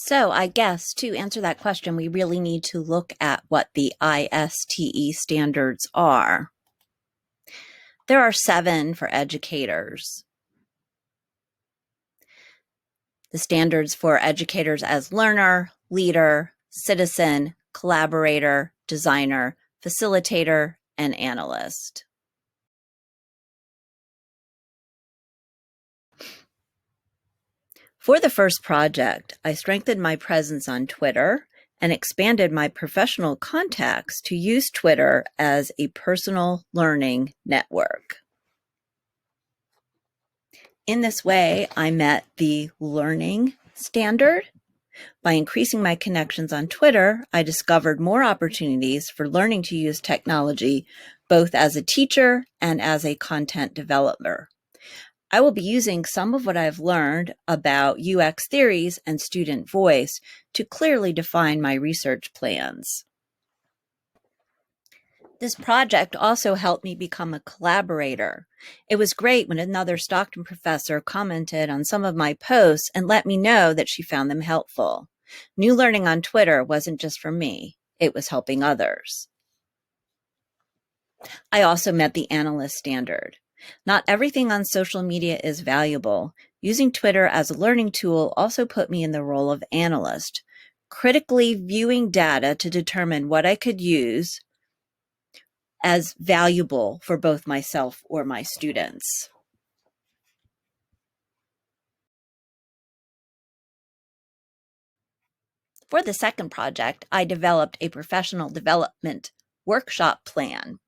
So I guess to answer that question, we really need to look at what the ISTE standards are. There are 7 for educators. The standards for educators as learner, leader, citizen, collaborator, designer, facilitator, and analyst. For the first project, I strengthened my presence on Twitter and expanded my professional contacts to use Twitter as a personal learning network. In this way, I met the learning standard. By increasing my connections on Twitter, I discovered more opportunities for learning to use technology, both as a teacher and as a content developer. I will be using some of what I've learned about UX theories and student voice to clearly define my research plans. This project also helped me become a collaborator. It was great when another Stockton professor commented on some of my posts and let me know that she found them helpful. New learning on Twitter wasn't just for me, it was helping others. I also met the analyst standard. Not everything on social media is valuable. Using Twitter as a learning tool also put me in the role of analyst, critically viewing data to determine what I could use as valuable for both myself or my students. For the second project, I developed a professional development workshop plan.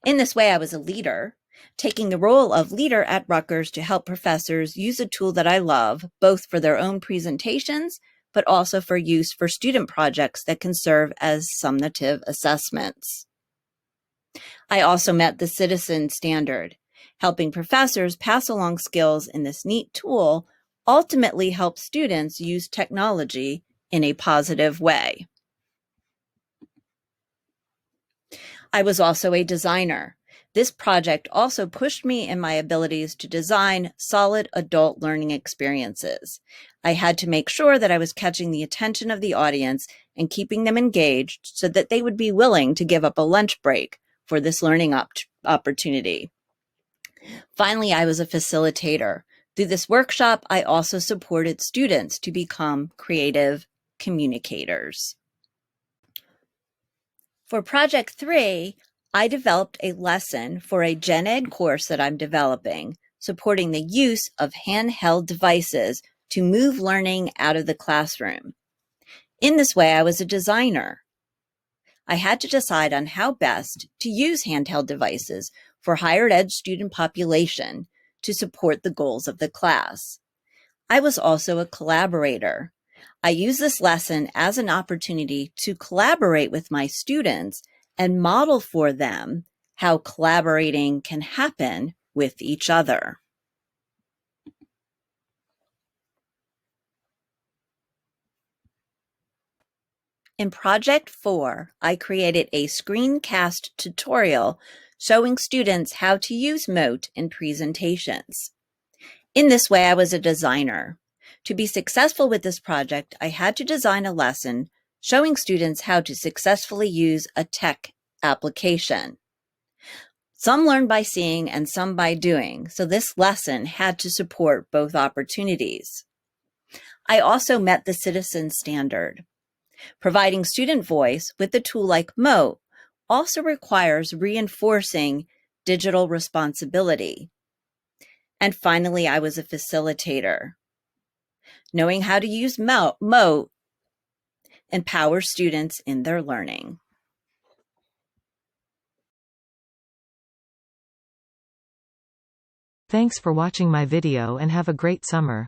In this way, I was a leader, taking the role of leader at Rutgers to help professors use a tool that I love, both for their own presentations, but also for use for student projects that can serve as summative assessments. I also met the citizen standard. Helping professors pass along skills in this neat tool ultimately helps students use technology in a positive way. I was also a designer. This project also pushed me in my abilities to design solid adult learning experiences. I had to make sure that I was catching the attention of the audience and keeping them engaged so that they would be willing to give up a lunch break for this learning opportunity. Finally, I was a facilitator. Through this workshop, I also supported students to become creative communicators. For Project 3, I developed a lesson for a gen ed course that I'm developing, supporting the use of handheld devices to move learning out of the classroom. In this way, I was a designer. I had to decide on how best to use handheld devices for higher ed student population to support the goals of the class. I was also a collaborator. I use this lesson as an opportunity to collaborate with my students and model for them how collaborating can happen with each other. In Project 4, I created a screencast tutorial showing students how to use Mote in presentations. In this way, I was a designer. To be successful with this project, I had to design a lesson showing students how to successfully use a tech application. Some learn by seeing and some by doing, so this lesson had to support both opportunities. I also met the citizen standard. Providing student voice with a tool like Mote also requires reinforcing digital responsibility. And finally, I was a facilitator. Knowing how to use Mote empowers students in their learning. Thanks for watching my video and have a great summer.